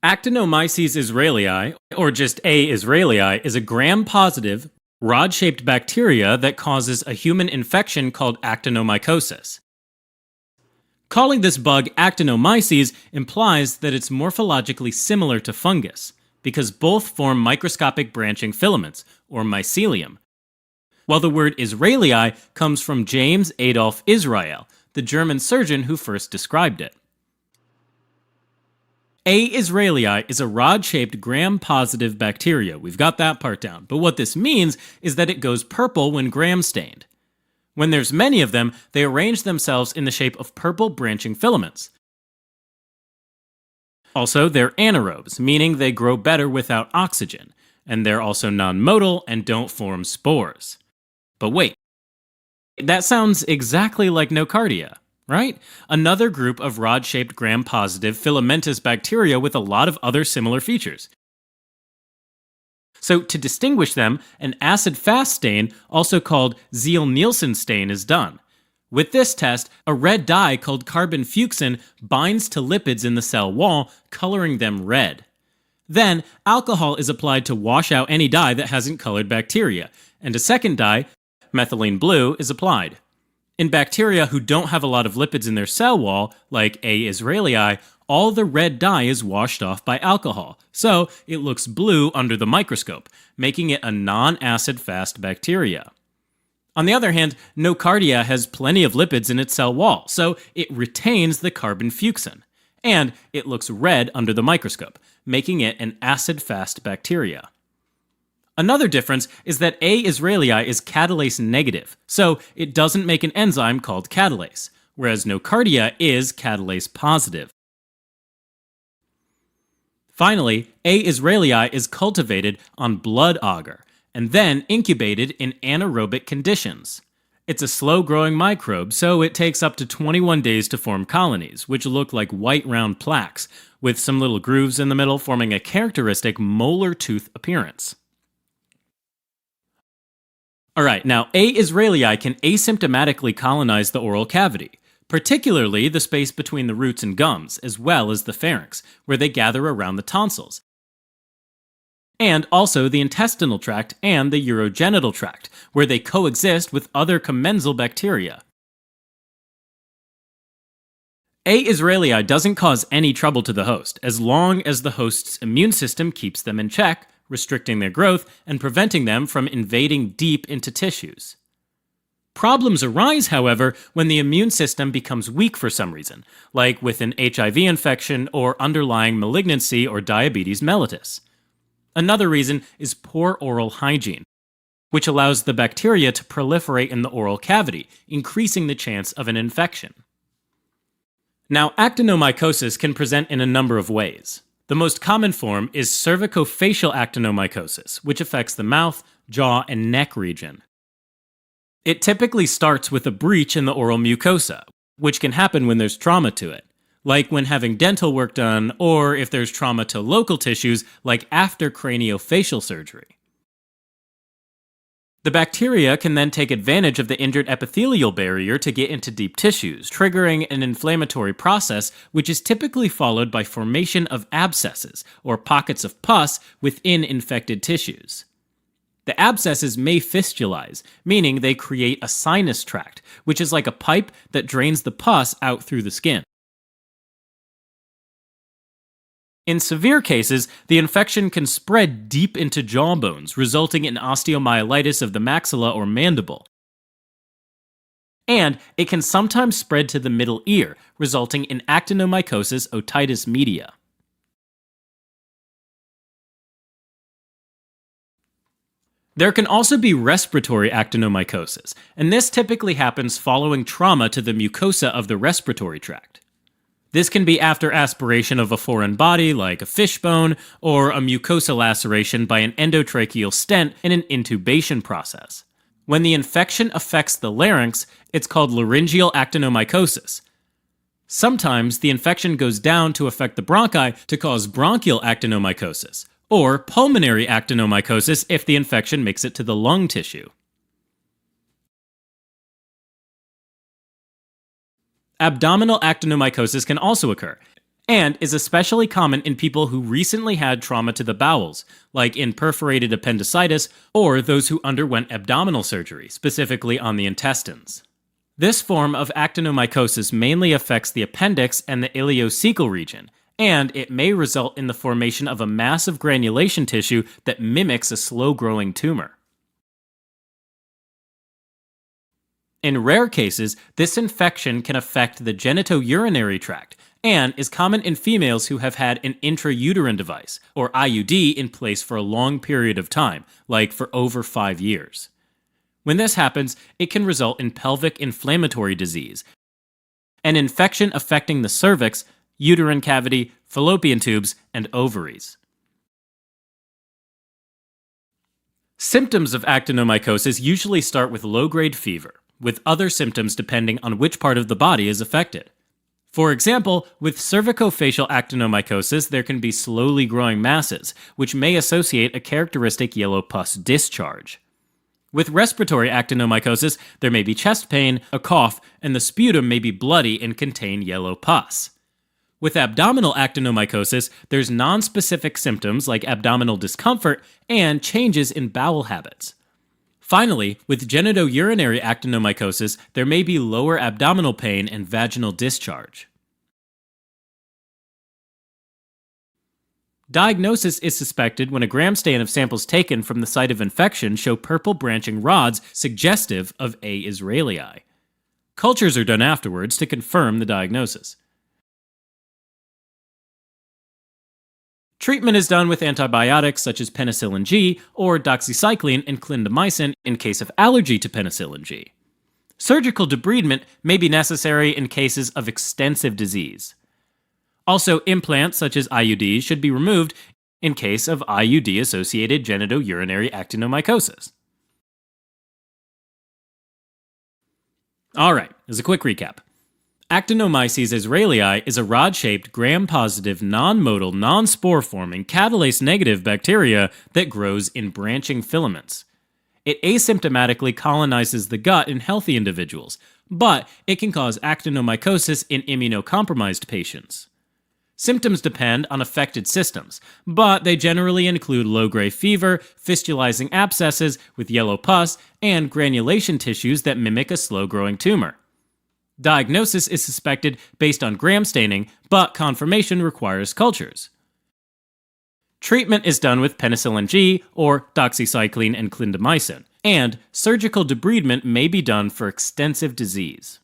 Actinomyces israelii, or just A. israelii, is a gram-positive, rod-shaped bacteria that causes a human infection called actinomycosis. Calling this bug Actinomyces implies that it's morphologically similar to fungus, because both form microscopic branching filaments, or mycelium, while the word Israelii comes from James Adolf Israel, the German surgeon who first described it. A. israelii is a rod-shaped gram-positive bacteria. We've got that part down. But what this means is that it goes purple when gram-stained. When there's many of them, they arrange themselves in the shape of purple branching filaments. Also, they're anaerobes, meaning they grow better without oxygen, and they're also non-motile and don't form spores. But wait, that sounds exactly like nocardia, right? Another group of rod-shaped gram-positive filamentous bacteria with a lot of other similar features. So to distinguish them, an acid-fast stain, also called Ziehl-Neelsen stain, is done. With this test, a red dye called carbon fuchsin binds to lipids in the cell wall, coloring them red. Then, alcohol is applied to wash out any dye that hasn't colored bacteria, and a second dye, methylene blue, is applied. In bacteria who don't have a lot of lipids in their cell wall, like A. israelii, all the red dye is washed off by alcohol, so it looks blue under the microscope, making it a non-acid-fast bacteria. On the other hand, nocardia has plenty of lipids in its cell wall, so it retains the carbon fuchsin, and it looks red under the microscope, making it an acid-fast bacteria. Another difference is that A. israelii is catalase negative, so it doesn't make an enzyme called catalase, whereas nocardia is catalase positive. Finally, A. israelii is cultivated on blood agar, and then incubated in anaerobic conditions. It's a slow-growing microbe, so it takes up to 21 days to form colonies, which look like white round plaques, with some little grooves in the middle forming a characteristic molar tooth appearance. Alright, now A. israelii can asymptomatically colonize the oral cavity, particularly the space between the roots and gums, as well as the pharynx, where they gather around the tonsils, and also the intestinal tract and the urogenital tract, where they coexist with other commensal bacteria. A. israelii doesn't cause any trouble to the host, as long as the host's immune system keeps them in check, restricting their growth and preventing them from invading deep into tissues. Problems arise, however, when the immune system becomes weak for some reason, like with an HIV infection or underlying malignancy or diabetes mellitus. Another reason is poor oral hygiene, which allows the bacteria to proliferate in the oral cavity, increasing the chance of an infection. Now, actinomycosis can present in a number of ways. The most common form is cervicofacial actinomycosis, which affects the mouth, jaw, and neck region. It typically starts with a breach in the oral mucosa, which can happen when there's trauma to it, like when having dental work done, or if there's trauma to local tissues, like after craniofacial surgery. The bacteria can then take advantage of the injured epithelial barrier to get into deep tissues, triggering an inflammatory process which is typically followed by formation of abscesses, or pockets of pus, within infected tissues. The abscesses may fistulize, meaning they create a sinus tract, which is like a pipe that drains the pus out through the skin. In severe cases, the infection can spread deep into jawbones, resulting in osteomyelitis of the maxilla or mandible. And it can sometimes spread to the middle ear, resulting in actinomycosis otitis media. There can also be respiratory actinomycosis, and this typically happens following trauma to the mucosa of the respiratory tract. This can be after aspiration of a foreign body, like a fishbone, or a mucosa laceration by an endotracheal stent in an intubation process. When the infection affects the larynx, it's called laryngeal actinomycosis. Sometimes the infection goes down to affect the bronchi to cause bronchial actinomycosis, or pulmonary actinomycosis if the infection makes it to the lung tissue. Abdominal actinomycosis can also occur, and is especially common in people who recently had trauma to the bowels, like in perforated appendicitis or those who underwent abdominal surgery, specifically on the intestines. This form of actinomycosis mainly affects the appendix and the ileocecal region, and it may result in the formation of a mass of granulation tissue that mimics a slow-growing tumor. In rare cases, this infection can affect the genitourinary tract and is common in females who have had an intrauterine device, or IUD, in place for a long period of time, like for over 5 years. When this happens, it can result in pelvic inflammatory disease, an infection affecting the cervix, uterine cavity, fallopian tubes, and ovaries. Symptoms of actinomycosis usually start with low-grade fever, with other symptoms depending on which part of the body is affected. For example, with cervicofacial actinomycosis, there can be slowly growing masses, which may associate a characteristic yellow pus discharge. With respiratory actinomycosis, there may be chest pain, a cough, and the sputum may be bloody and contain yellow pus. With abdominal actinomycosis, there's nonspecific symptoms like abdominal discomfort and changes in bowel habits. Finally, with genitourinary actinomycosis, there may be lower abdominal pain and vaginal discharge. Diagnosis is suspected when a gram stain of samples taken from the site of infection show purple branching rods suggestive of A. israelii. Cultures are done afterwards to confirm the diagnosis. Treatment is done with antibiotics such as penicillin G or doxycycline and clindamycin in case of allergy to penicillin G. Surgical debridement may be necessary in cases of extensive disease. Also, implants such as IUDs should be removed in case of IUD-associated genitourinary actinomycosis. Alright, as a quick recap. Actinomyces israelii is a rod-shaped, gram-positive, non-motile, non-spore-forming, catalase-negative bacteria that grows in branching filaments. It asymptomatically colonizes the gut in healthy individuals, but it can cause actinomycosis in immunocompromised patients. Symptoms depend on affected systems, but they generally include low-grade fever, fistulizing abscesses with yellow pus, and granulation tissues that mimic a slow-growing tumor. Diagnosis is suspected based on gram staining, but confirmation requires cultures. Treatment is done with penicillin G or doxycycline and clindamycin, and surgical debridement may be done for extensive disease.